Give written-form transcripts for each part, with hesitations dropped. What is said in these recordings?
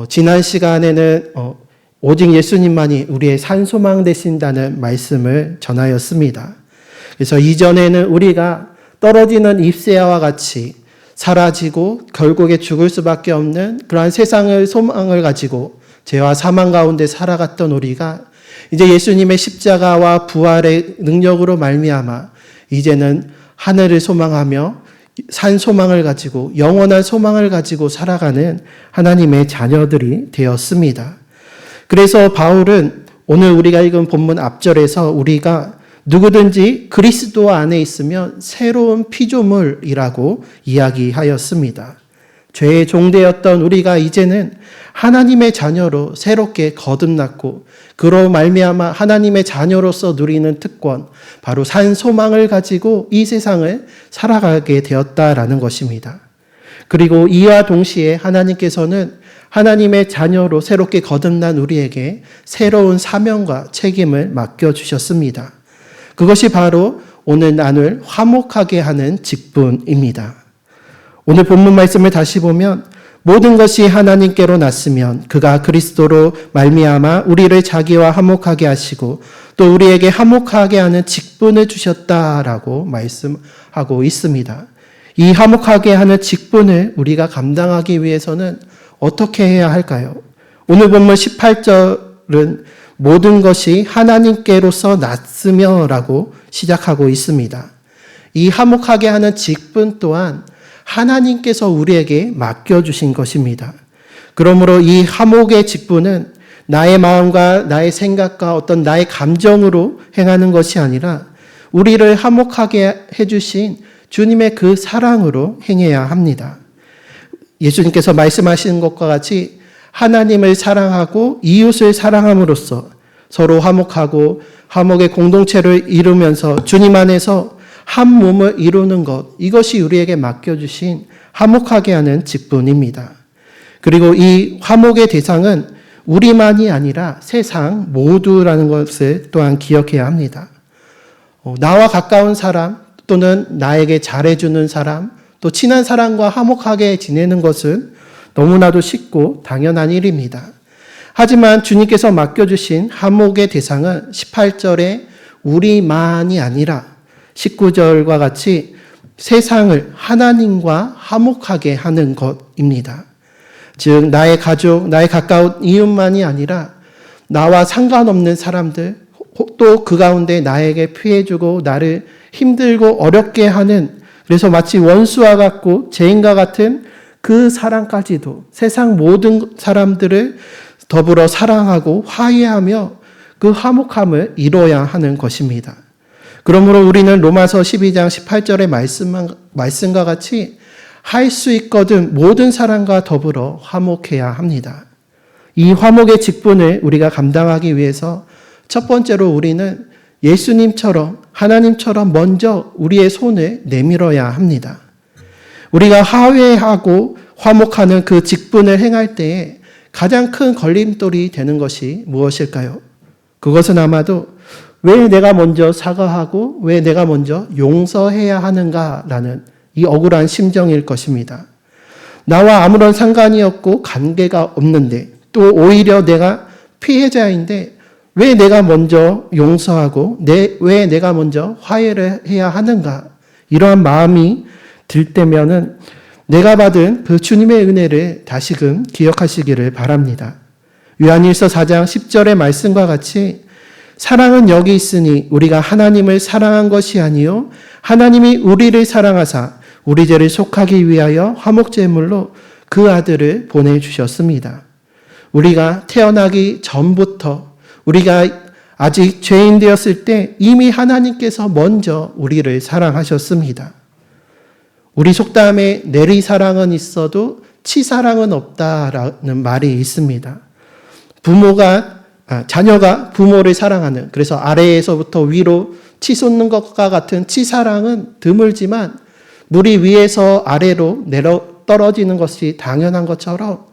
지난 시간에는 오직 예수님만이 우리의 산소망 되신다는 말씀을 전하였습니다. 그래서 이전에는 우리가 떨어지는 잎새와 같이 사라지고 결국에 죽을 수밖에 없는 그러한 세상의 소망을 가지고 죄와 사망 가운데 살아갔던 우리가 이제 예수님의 십자가와 부활의 능력으로 말미암아 이제는 하늘을 소망하며 산 소망을 가지고 영원한 소망을 가지고 살아가는 하나님의 자녀들이 되었습니다. 그래서 바울은 오늘 우리가 읽은 본문 앞절에서 우리가 누구든지 그리스도 안에 있으면 새로운 피조물이라고 이야기하였습니다. 죄의 종되었던 우리가 이제는 하나님의 자녀로 새롭게 거듭났고 그로 말미암아 하나님의 자녀로서 누리는 특권, 바로 산 소망을 가지고 이 세상을 살아가게 되었다라는 것입니다. 그리고 이와 동시에 하나님께서는 하나님의 자녀로 새롭게 거듭난 우리에게 새로운 사명과 책임을 맡겨주셨습니다. 그것이 바로 오늘 나눌 화목하게 하는 직분입니다. 오늘 본문 말씀을 다시 보면 모든 것이 하나님께로 났으면 그가 그리스도로 말미암아 우리를 자기와 화목하게 하시고 또 우리에게 화목하게 하는 직분을 주셨다라고 말씀하고 있습니다. 이 화목하게 하는 직분을 우리가 감당하기 위해서는 어떻게 해야 할까요? 오늘 본문 18절은 모든 것이 하나님께로서 났으며 라고 시작하고 있습니다. 이 화목하게 하는 직분 또한 하나님께서 우리에게 맡겨주신 것입니다. 그러므로 이 화목의 직분은 나의 마음과 나의 생각과 어떤 나의 감정으로 행하는 것이 아니라 우리를 화목하게 해주신 주님의 그 사랑으로 행해야 합니다. 예수님께서 말씀하시는 것과 같이 하나님을 사랑하고 이웃을 사랑함으로써 서로 화목하고 화목의 공동체를 이루면서 주님 안에서 한 몸을 이루는 것, 이것이 우리에게 맡겨주신 화목하게 하는 직분입니다. 그리고 이 화목의 대상은 우리만이 아니라 세상 모두라는 것을 또한 기억해야 합니다. 나와 가까운 사람 또는 나에게 잘해주는 사람, 또 친한 사람과 화목하게 지내는 것은 너무나도 쉽고 당연한 일입니다. 하지만 주님께서 맡겨주신 화목의 대상은 18절에 우리만이 아니라 19절과 같이 세상을 하나님과 화목하게 하는 것입니다. 즉 나의 가족, 나의 가까운 이웃만이 아니라 나와 상관없는 사람들, 또 그 가운데 나에게 피해주고 나를 힘들고 어렵게 하는, 그래서 마치 원수와 같고 죄인과 같은 그 사랑까지도 세상 모든 사람들을 더불어 사랑하고 화해하며 그 화목함을 이뤄야 하는 것입니다. 그러므로 우리는 로마서 12장 18절의 말씀과 같이 할 수 있거든 모든 사람과 더불어 화목해야 합니다. 이 화목의 직분을 우리가 감당하기 위해서 첫 번째로 우리는 예수님처럼 하나님처럼 먼저 우리의 손을 내밀어야 합니다. 우리가 화해하고 화목하는 그 직분을 행할 때에 가장 큰 걸림돌이 되는 것이 무엇일까요? 그것은 아마도 왜 내가 먼저 사과하고 왜 내가 먼저 용서해야 하는가라는 이 억울한 심정일 것입니다. 나와 아무런 상관이 없고 관계가 없는데 또 오히려 내가 피해자인데 왜 내가 먼저 용서하고 왜 내가 먼저 화해를 해야 하는가, 이러한 마음이 들 때면은 내가 받은 그 주님의 은혜를 다시금 기억하시기를 바랍니다. 요한일서 4장 10절의 말씀과 같이 사랑은 여기 있으니 우리가 하나님을 사랑한 것이 아니요 하나님이 우리를 사랑하사 우리 죄를 속하기 위하여 화목제물로 그 아들을 보내주셨습니다. 우리가 태어나기 전부터 우리가 아직 죄인 되었을 때 이미 하나님께서 먼저 우리를 사랑하셨습니다. 우리 속담에 내리사랑은 있어도 치사랑은 없다라는 말이 있습니다. 자녀가 부모를 사랑하는, 그래서 아래에서부터 위로 치솟는 것과 같은 치사랑은 드물지만 물이 위에서 아래로 내려 떨어지는 것이 당연한 것처럼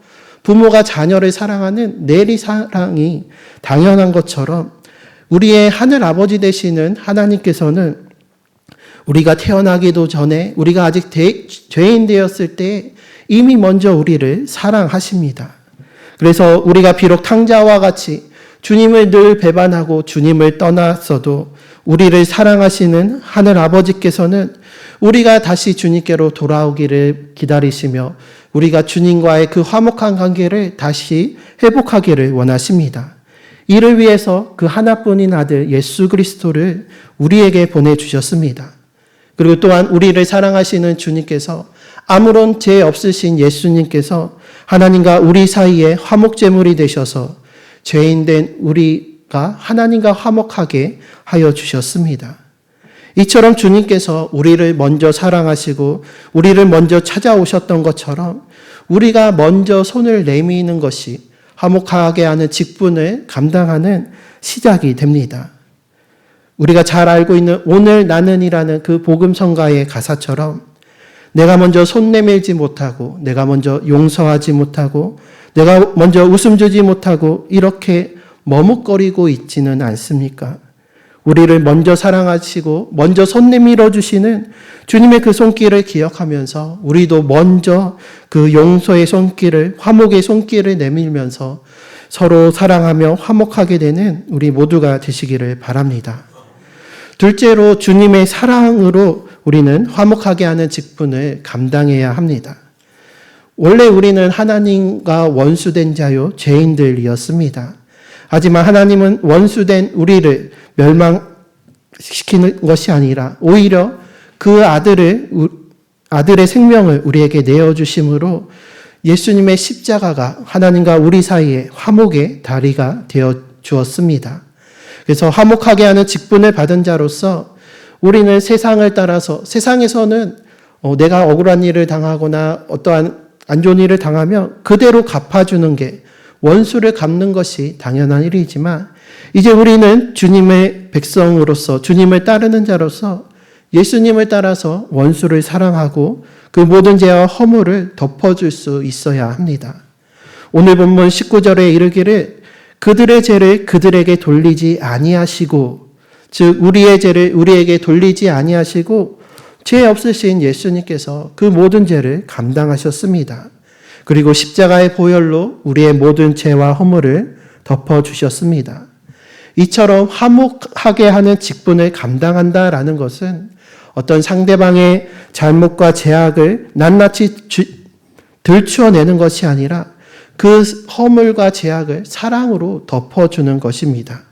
부모가 자녀를 사랑하는 내리사랑이 당연한 것처럼 우리의 하늘 아버지 되시는 하나님께서는 우리가 태어나기도 전에 우리가 아직 죄인 되었을 때 이미 먼저 우리를 사랑하십니다. 그래서 우리가 비록 탕자와 같이 주님을 늘 배반하고 주님을 떠났어도 우리를 사랑하시는 하늘 아버지께서는 우리가 다시 주님께로 돌아오기를 기다리시며 우리가 주님과의 그 화목한 관계를 다시 회복하기를 원하십니다. 이를 위해서 그 하나뿐인 아들 예수 그리스도를 우리에게 보내주셨습니다. 그리고 또한 우리를 사랑하시는 주님께서 아무런 죄 없으신 예수님께서 하나님과 우리 사이에 화목제물이 되셔서 죄인된 우리가 하나님과 화목하게 하여 주셨습니다. 이처럼 주님께서 우리를 먼저 사랑하시고 우리를 먼저 찾아오셨던 것처럼 우리가 먼저 손을 내미는 것이 화목하게 하는 직분을 감당하는 시작이 됩니다. 우리가 잘 알고 있는 오늘 나는이라는 그 복음성가의 가사처럼 내가 먼저 손 내밀지 못하고 내가 먼저 용서하지 못하고 내가 먼저 웃음 주지 못하고 이렇게 머뭇거리고 있지는 않습니까? 우리를 먼저 사랑하시고 먼저 손 내밀어 주시는 주님의 그 손길을 기억하면서 우리도 먼저 그 용서의 손길을, 화목의 손길을 내밀면서 서로 사랑하며 화목하게 되는 우리 모두가 되시기를 바랍니다. 둘째로 주님의 사랑으로 우리는 화목하게 하는 직분을 감당해야 합니다. 원래 우리는 하나님과 원수된 자요 죄인들이었습니다. 하지만 하나님은 원수된 우리를 멸망시키는 것이 아니라 오히려 그 아들의 생명을 우리에게 내어주심으로 예수님의 십자가가 하나님과 우리 사이에 화목의 다리가 되어 주었습니다. 그래서 화목하게 하는 직분을 받은 자로서 우리는 세상을 따라서 세상에서는 내가 억울한 일을 당하거나 어떠한 안 좋은 일을 당하면 그대로 갚아주는 게 원수를 갚는 것이 당연한 일이지만 이제 우리는 주님의 백성으로서 주님을 따르는 자로서 예수님을 따라서 원수를 사랑하고 그 모든 죄와 허물을 덮어줄 수 있어야 합니다. 오늘 본문 19절에 이르기를 그들의 죄를 그들에게 돌리지 아니하시고 즉 우리의 죄를 우리에게 돌리지 아니하시고 죄 없으신 예수님께서 그 모든 죄를 감당하셨습니다. 그리고 십자가의 보혈로 우리의 모든 죄와 허물을 덮어주셨습니다. 이처럼 화목하게 하는 직분을 감당한다라는 것은 어떤 상대방의 잘못과 죄악을 낱낱이 들추어내는 것이 아니라 그 허물과 죄악을 사랑으로 덮어주는 것입니다.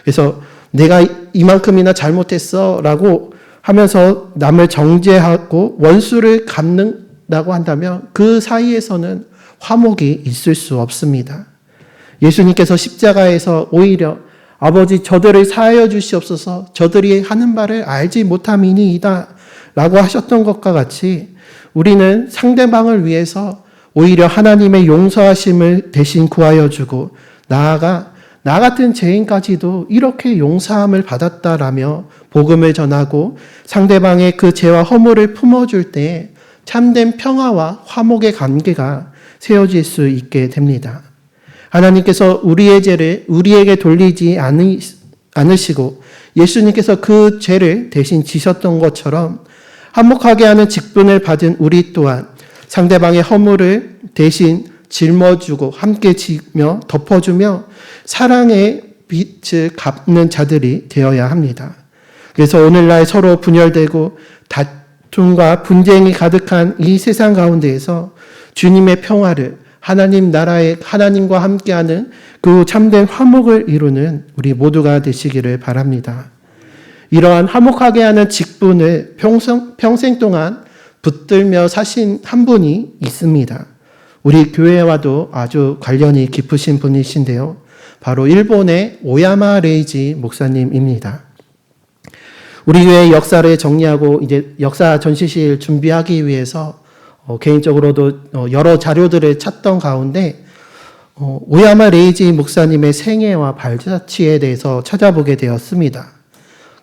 그래서 내가 이만큼이나 잘못했어 라고 하면서 남을 정죄하고 원수를 갚는다고 한다면 그 사이에서는 화목이 있을 수 없습니다. 예수님께서 십자가에서 오히려 아버지 저들을 사하여 주시옵소서 저들이 하는 바를 알지 못함이니이다 라고 하셨던 것과 같이 우리는 상대방을 위해서 오히려 하나님의 용서하심을 대신 구하여 주고 나아가 나 같은 죄인까지도 이렇게 용서함을 받았다라며 복음을 전하고 상대방의 그 죄와 허물을 품어줄 때 참된 평화와 화목의 관계가 세워질 수 있게 됩니다. 하나님께서 우리의 죄를 우리에게 돌리지 않으시고 예수님께서 그 죄를 대신 지셨던 것처럼 화목하게 하는 직분을 받은 우리 또한 상대방의 허물을 대신 짊어주고 함께 지며 덮어주며 사랑의 빛을 갚는 자들이 되어야 합니다. 그래서 오늘날 서로 분열되고 다툼과 분쟁이 가득한 이 세상 가운데에서 주님의 평화를 하나님 나라의 하나님과 함께하는 그 참된 화목을 이루는 우리 모두가 되시기를 바랍니다. 이러한 화목하게 하는 직분을 평생 동안 붙들며 사신 한 분이 있습니다. 우리 교회와도 아주 관련이 깊으신 분이신데요. 바로 일본의 오야마 레이지 목사님입니다. 우리 교회의 역사를 정리하고 이제 역사 전시실 준비하기 위해서 개인적으로도 여러 자료들을 찾던 가운데 오야마 레이지 목사님의 생애와 발자취에 대해서 찾아보게 되었습니다.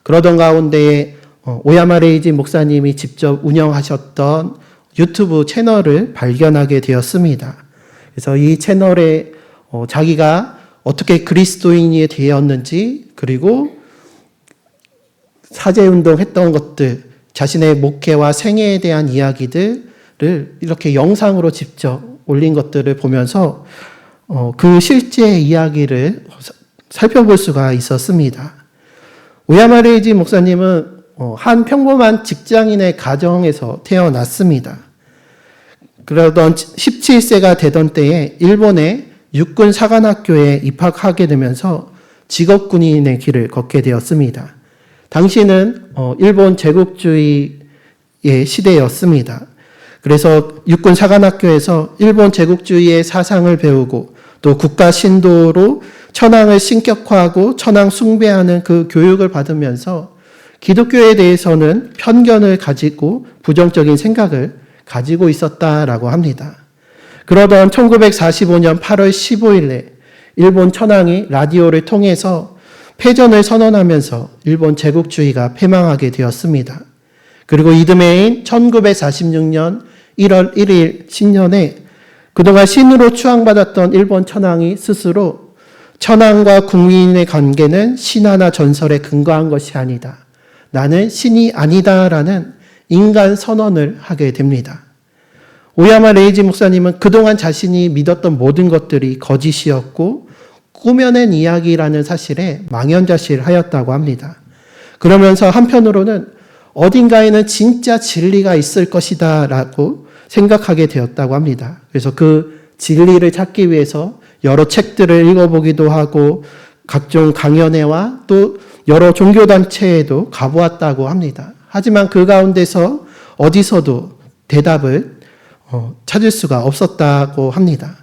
그러던 가운데 오야마 레이지 목사님이 직접 운영하셨던 유튜브 채널을 발견하게 되었습니다. 그래서 이 채널에 자기가 어떻게 그리스도인이 되었는지 그리고 사제운동 했던 것들 자신의 목회와 생애에 대한 이야기들을 이렇게 영상으로 직접 올린 것들을 보면서 그 실제 이야기를 살펴볼 수가 있었습니다. 오야마 레이지 목사님은 한 평범한 직장인의 가정에서 태어났습니다. 그러던 17세가 되던 때에 일본의 육군 사관학교에 입학하게 되면서 직업군인의 길을 걷게 되었습니다. 당시는 일본 제국주의의 시대였습니다. 그래서 육군 사관학교에서 일본 제국주의의 사상을 배우고 또 국가 신도로 천황을 신격화하고 천황 숭배하는 그 교육을 받으면서 기독교에 대해서는 편견을 가지고 부정적인 생각을 가지고 있었다라고 합니다. 그러던 1945년 8월 15일에 일본 천황이 라디오를 통해서 패전을 선언하면서 일본 제국주의가 패망하게 되었습니다. 그리고 이듬해인 1946년 1월 1일 신년에 그동안 신으로 추앙받았던 일본 천황이 스스로 천황과 국민의 관계는 신화나 전설에 근거한 것이 아니다. 나는 신이 아니다라는 인간 선언을 하게 됩니다. 오야마 레이지 목사님은 그동안 자신이 믿었던 모든 것들이 거짓이었고 꾸며낸 이야기라는 사실에 망연자실하였다고 합니다. 그러면서 한편으로는 어딘가에는 진짜 진리가 있을 것이다 라고 생각하게 되었다고 합니다. 그래서 그 진리를 찾기 위해서 여러 책들을 읽어보기도 하고 각종 강연회와 또 여러 종교단체에도 가보았다고 합니다. 하지만 그 가운데서 어디서도 대답을 찾을 수가 없었다고 합니다.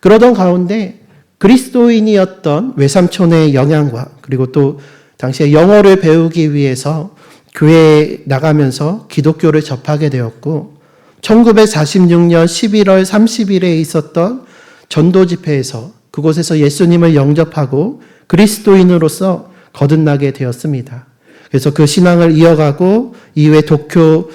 그러던 가운데 그리스도인이었던 외삼촌의 영향과 그리고 또 당시에 영어를 배우기 위해서 교회에 나가면서 기독교를 접하게 되었고 1946년 11월 30일에 있었던 전도 집회에서 그곳에서 예수님을 영접하고 그리스도인으로서 거듭나게 되었습니다. 그래서 그 신앙을 이어가고 이후에 도쿄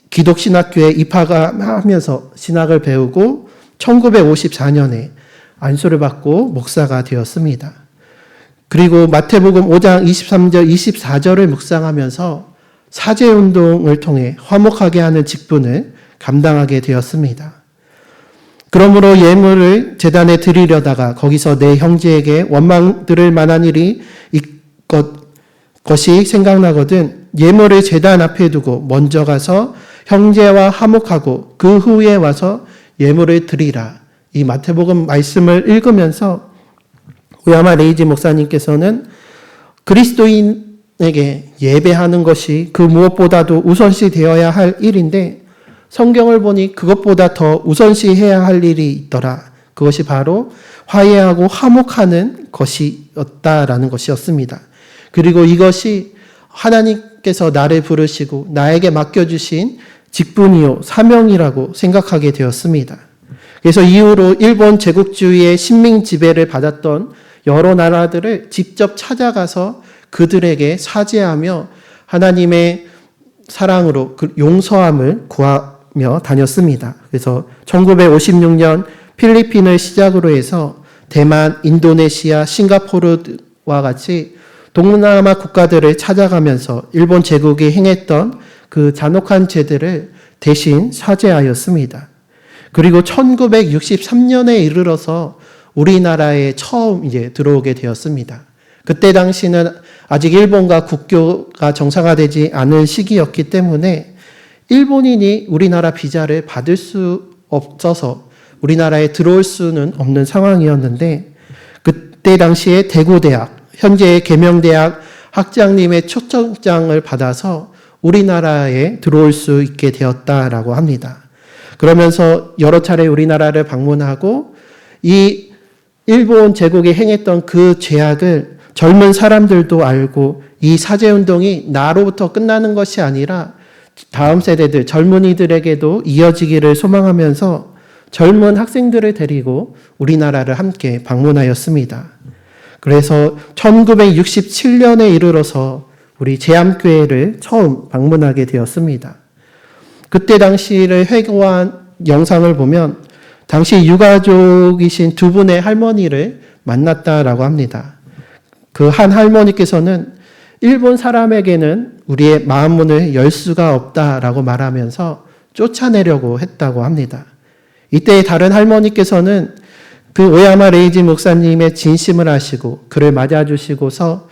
기독신학교에 입학하면서 신학을 배우고 1954년에 안수를 받고 목사가 되었습니다. 그리고 마태복음 5장 23절 24절을 묵상하면서 사제운동을 통해 화목하게 하는 직분을 감당하게 되었습니다. 그러므로 예물을 제단에 드리려다가 거기서 내 형제에게 원망 들을 만한 일이 것이 생각나거든 예물을 제단 앞에 두고 먼저 가서 형제와 화목하고 그 후에 와서 예물을 드리라. 이 마태복음 말씀을 읽으면서 오야마 레이지 목사님께서는 그리스도인에게 예배하는 것이 그 무엇보다도 우선시 되어야 할 일인데 성경을 보니 그것보다 더 우선시해야 할 일이 있더라. 그것이 바로 화해하고 화목하는 것이었다라는 것이었습니다. 그리고 이것이 하나님께서 나를 부르시고 나에게 맡겨주신 직분이요 사명이라고 생각하게 되었습니다. 그래서 이후로 일본 제국주의의 식민 지배를 받았던 여러 나라들을 직접 찾아가서 그들에게 사죄하며 하나님의 사랑으로 그 용서함을 구하며 다녔습니다. 그래서 1956년 필리핀을 시작으로 해서 대만, 인도네시아, 싱가포르와 같이 동남아 국가들을 찾아가면서 일본 제국이 행했던 그 잔혹한 죄들을 대신 사죄하였습니다. 그리고 1963년에 이르러서 우리나라에 처음 들어오게 되었습니다. 그때 당시는 아직 일본과 국교가 정상화되지 않은 시기였기 때문에 일본인이 우리나라 비자를 받을 수 없어서 우리나라에 들어올 수는 없는 상황이었는데 그때 당시에 대구대학, 현재의 계명대학 학장님의 초청장을 받아서 우리나라에 들어올 수 있게 되었다라고 합니다. 그러면서 여러 차례 우리나라를 방문하고 이 일본 제국이 행했던 그 죄악을 젊은 사람들도 알고 이 사죄운동이 나로부터 끝나는 것이 아니라 다음 세대들, 젊은이들에게도 이어지기를 소망하면서 젊은 학생들을 데리고 우리나라를 함께 방문하였습니다. 그래서 1967년에 이르러서 우리 제암교회를 처음 방문하게 되었습니다. 그때 당시를 회고한 영상을 보면 당시 유가족이신 두 분의 할머니를 만났다라고 합니다. 그 한 할머니께서는 일본 사람에게는 우리의 마음문을 열 수가 없다라고 말하면서 쫓아내려고 했다고 합니다. 이때 다른 할머니께서는 그 오야마 레이지 목사님의 진심을 아시고 그를 맞아주시고서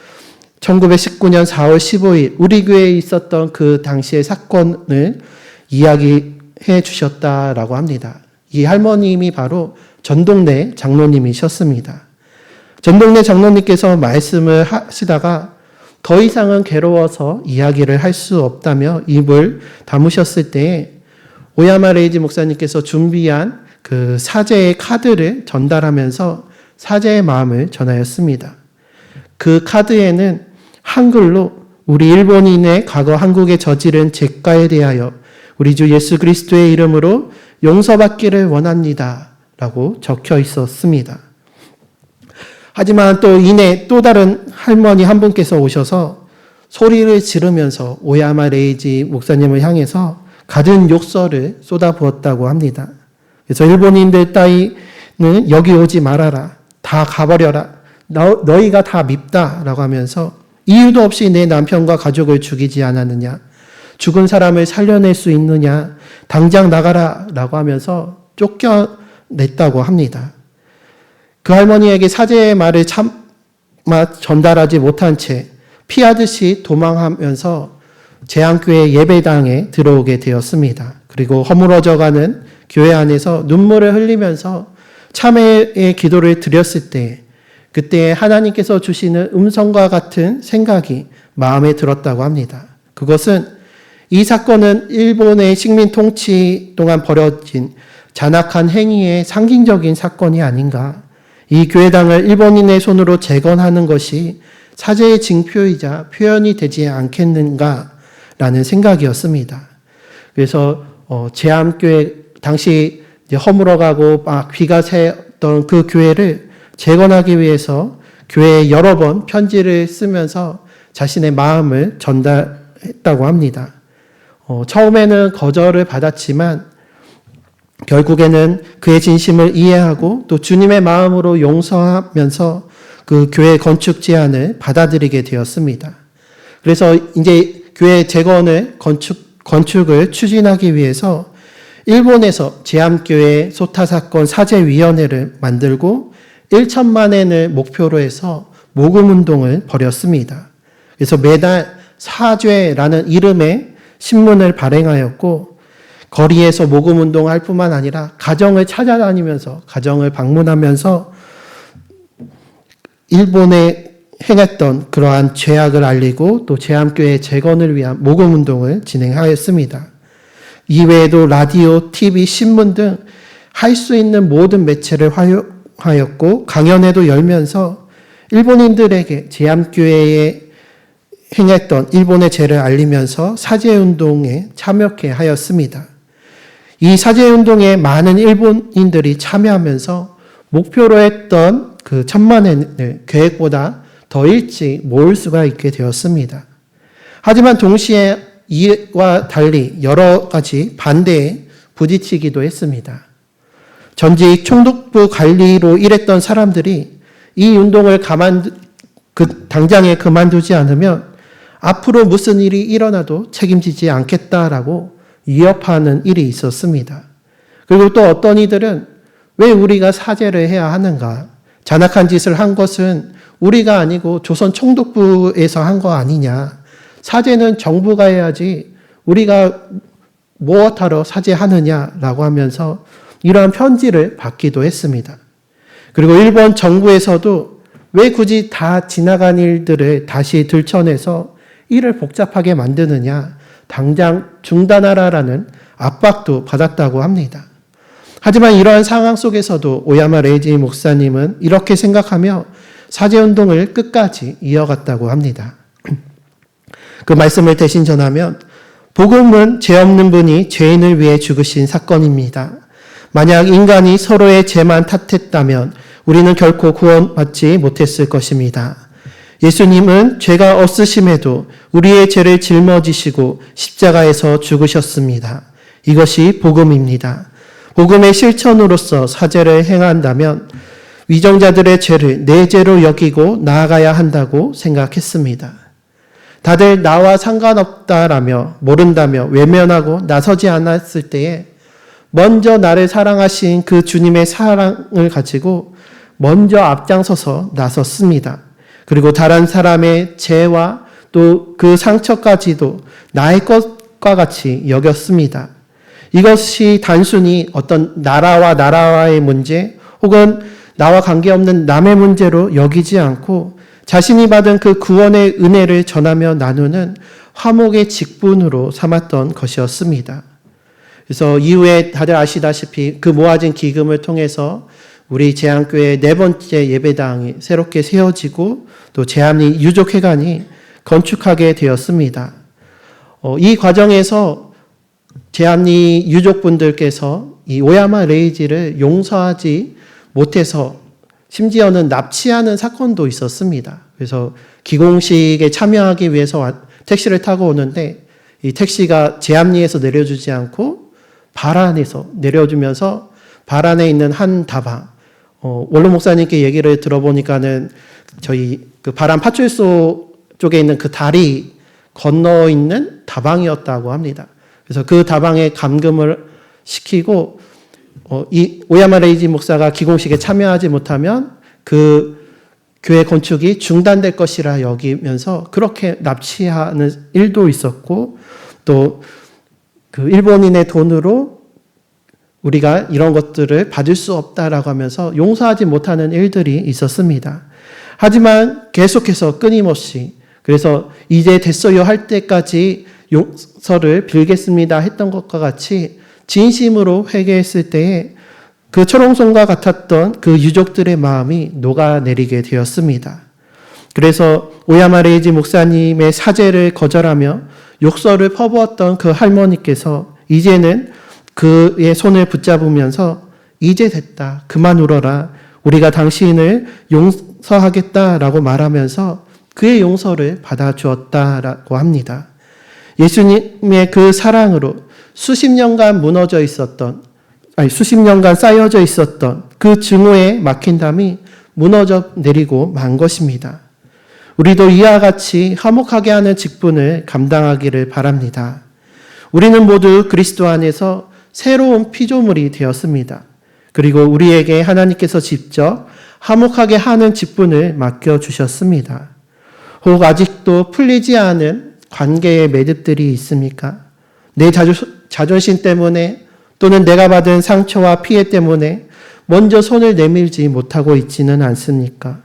1919년 4월 15일 우리 교회에 있었던 그 당시의 사건을 이야기해 주셨다라고 합니다. 이 할머님이 바로 전동래 장로님이셨습니다. 전동래 장로님께서 말씀을 하시다가 더 이상은 괴로워서 이야기를 할 수 없다며 입을 다무셨을 때에 오야마 레이지 목사님께서 준비한 그 사제의 카드를 전달하면서 사제의 마음을 전하였습니다. 그 카드에는 한글로 우리 일본인의 과거 한국에 저지른 죄가에 대하여 우리 주 예수 그리스도의 이름으로 용서받기를 원합니다. 라고 적혀 있었습니다. 하지만 또 이내 또 다른 할머니 한 분께서 오셔서 소리를 지르면서 오야마 레이지 목사님을 향해서 갖은 욕설을 쏟아부었다고 합니다. 그래서 일본인들 따위는 여기 오지 말아라. 다 가버려라. 너희가 다 밉다라고 하면서 이유도 없이 내 남편과 가족을 죽이지 않았느냐. 죽은 사람을 살려낼 수 있느냐. 당장 나가라 라고 하면서 쫓겨냈다고 합니다. 그 할머니에게 사제의 말을 차마 전달하지 못한 채 피하듯이 도망하면서 제한교회 예배당에 들어오게 되었습니다. 그리고 허물어져가는 교회 안에서 눈물을 흘리면서 참회의 기도를 드렸을 때 그때 하나님께서 주시는 음성과 같은 생각이 마음에 들었다고 합니다. 그것은 이 사건은 일본의 식민 통치 동안 벌어진 잔악한 행위의 상징적인 사건이 아닌가. 이 교회당을 일본인의 손으로 재건하는 것이 사제의 징표이자 표현이 되지 않겠는가라는 생각이었습니다. 그래서 제암교회 당시 허물어가고 막 비가 새던 그 교회를 재건하기 위해서 교회에 여러 번 편지를 쓰면서 자신의 마음을 전달했다고 합니다. 처음에는 거절을 받았지만 결국에는 그의 진심을 이해하고 또 주님의 마음으로 용서하면서 그 교회 건축 제안을 받아들이게 되었습니다. 그래서 이제 교회 재건을 건축을 추진하기 위해서 일본에서 제암교회 소타사건 사제위원회를 만들고 1천만 엔을 목표로 해서 모금운동을 벌였습니다. 그래서 매달 사죄라는 이름의 신문을 발행하였고 거리에서 모금운동할 뿐만 아니라 가정을 찾아다니면서 가정을 방문하면서 일본에 행했던 그러한 죄악을 알리고 또 제암교회 재건을 위한 모금운동을 진행하였습니다. 이외에도 라디오, TV, 신문 등 할 수 있는 모든 매체를 활용하였고 강연회도 열면서 일본인들에게 제암교회에 행했던 일본의 죄를 알리면서 사죄운동에 참여케 하였습니다. 이 사죄운동에 많은 일본인들이 참여하면서 목표로 했던 그 1,000만 엔을 계획보다 더 일찍 모을 수가 있게 되었습니다. 하지만 동시에 이와 달리 여러 가지 반대에 부딪히기도 했습니다. 전직 총독부 관리로 일했던 사람들이 이 운동을 당장에 그만두지 않으면 앞으로 무슨 일이 일어나도 책임지지 않겠다라고 위협하는 일이 있었습니다. 그리고 또 어떤 이들은 왜 우리가 사죄를 해야 하는가? 잔악한 짓을 한 것은 우리가 아니고 조선 총독부에서 한 거 아니냐? 사죄는 정부가 해야지 우리가 무엇하러 사죄하느냐라고 하면서 이러한 편지를 받기도 했습니다. 그리고 일본 정부에서도 왜 굳이 다 지나간 일들을 다시 들춰내서 일을 복잡하게 만드느냐, 당장 중단하라라는 압박도 받았다고 합니다. 하지만 이러한 상황 속에서도 오야마 레이지 목사님은 이렇게 생각하며 사죄운동을 끝까지 이어갔다고 합니다. 그 말씀을 대신 전하면 복음은 죄 없는 분이 죄인을 위해 죽으신 사건입니다. 만약 인간이 서로의 죄만 탓했다면 우리는 결코 구원받지 못했을 것입니다. 예수님은 죄가 없으심에도 우리의 죄를 짊어지시고 십자가에서 죽으셨습니다. 이것이 복음입니다. 복음의 실천으로서 사죄를 행한다면 위정자들의 죄를 내 죄로 여기고 나아가야 한다고 생각했습니다. 다들 나와 상관없다라며 모른다며 외면하고 나서지 않았을 때에 먼저 나를 사랑하신 그 주님의 사랑을 가지고 먼저 앞장서서 나섰습니다. 그리고 다른 사람의 죄와 또 그 상처까지도 나의 것과 같이 여겼습니다. 이것이 단순히 어떤 나라와의 문제 혹은 나와 관계없는 남의 문제로 여기지 않고 자신이 받은 그 구원의 은혜를 전하며 나누는 화목의 직분으로 삼았던 것이었습니다. 그래서 이후에 다들 아시다시피 그 모아진 기금을 통해서 우리 제한교회 4번째 예배당이 새롭게 세워지고 또 제한리 유족회관이 건축하게 되었습니다. 이 과정에서 제한리 유족분들께서 이 오야마 레이지를 용서하지 못해서 심지어는 납치하는 사건도 있었습니다. 그래서 기공식에 참여하기 위해서 택시를 타고 오는데 이 택시가 제암리에서 내려주지 않고 바란에서 내려주면서 바란에 있는 한 다방, 원로 목사님께 얘기를 들어보니까는 저희 그 바란 파출소 쪽에 있는 그 다리 건너 있는 다방이었다고 합니다. 그래서 그 다방에 감금을 시키고 이 오야마 레이지 목사가 기공식에 참여하지 못하면 그 교회 건축이 중단될 것이라 여기면서 그렇게 납치하는 일도 있었고 또 그 일본인의 돈으로 우리가 이런 것들을 받을 수 없다라고 하면서 용서하지 못하는 일들이 있었습니다. 하지만 계속해서 끊임없이 그래서 이제 됐어요 할 때까지 용서를 빌겠습니다 했던 것과 같이 진심으로 회개했을 때에 그 초롱성과 같았던 그 유족들의 마음이 녹아내리게 되었습니다. 그래서 오야마 레이지 목사님의 사죄를 거절하며 욕설을 퍼부었던 그 할머니께서 이제는 그의 손을 붙잡으면서 이제 됐다. 그만 울어라. 우리가 당신을 용서하겠다라고 말하면서 그의 용서를 받아주었다라고 합니다. 예수님의 그 사랑으로 수십 년간 쌓여져 있었던 그 증오에 막힌 담이 무너져 내리고 만 것입니다. 우리도 이와 같이 화목하게 하는 직분을 감당하기를 바랍니다. 우리는 모두 그리스도 안에서 새로운 피조물이 되었습니다. 그리고 우리에게 하나님께서 직접 화목하게 하는 직분을 맡겨주셨습니다. 혹 아직도 풀리지 않은 관계의 매듭들이 있습니까? 내 자존심 때문에 또는 내가 받은 상처와 피해 때문에 먼저 손을 내밀지 못하고 있지는 않습니까?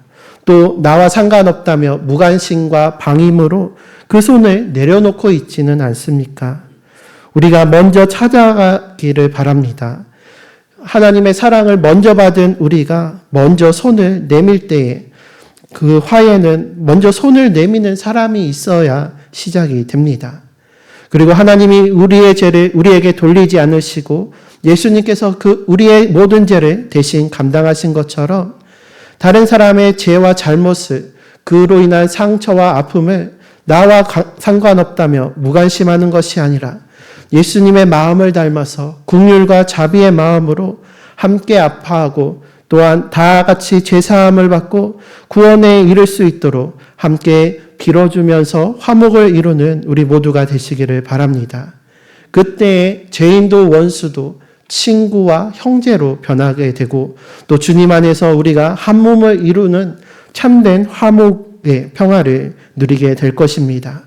또 나와 상관없다며 무관심과 방임으로 그 손을 내려놓고 있지는 않습니까? 우리가 먼저 찾아가기를 바랍니다. 하나님의 사랑을 먼저 받은 우리가 먼저 손을 내밀 때에 그 화해는 먼저 손을 내미는 사람이 있어야 시작이 됩니다. 그리고 하나님이 우리의 죄를 우리에게 돌리지 않으시고 예수님께서 그 우리의 모든 죄를 대신 감당하신 것처럼 다른 사람의 죄와 잘못을 그로 인한 상처와 아픔을 나와 상관없다며 무관심하는 것이 아니라 예수님의 마음을 닮아서 긍휼과 자비의 마음으로 함께 아파하고 또한 다 같이 죄사함을 받고 구원에 이를 수 있도록 함께 빌어주면서 화목을 이루는 우리 모두가 되시기를 바랍니다. 그때 죄인도 원수도 친구와 형제로 변하게 되고 또 주님 안에서 우리가 한 몸을 이루는 참된 화목의 평화를 누리게 될 것입니다.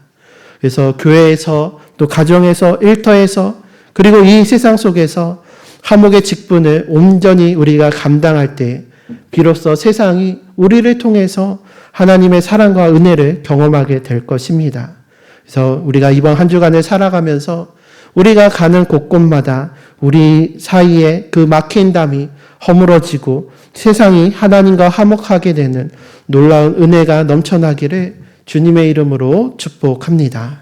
그래서 교회에서 또 가정에서 일터에서 그리고 이 세상 속에서 화목의 직분을 온전히 우리가 감당할 때 비로소 세상이 우리를 통해서 하나님의 사랑과 은혜를 경험하게 될 것입니다. 그래서 우리가 이번 한 주간을 살아가면서 우리가 가는 곳곳마다 우리 사이에 그 막힌 담이 허물어지고 세상이 하나님과 화목하게 되는 놀라운 은혜가 넘쳐나기를 주님의 이름으로 축복합니다.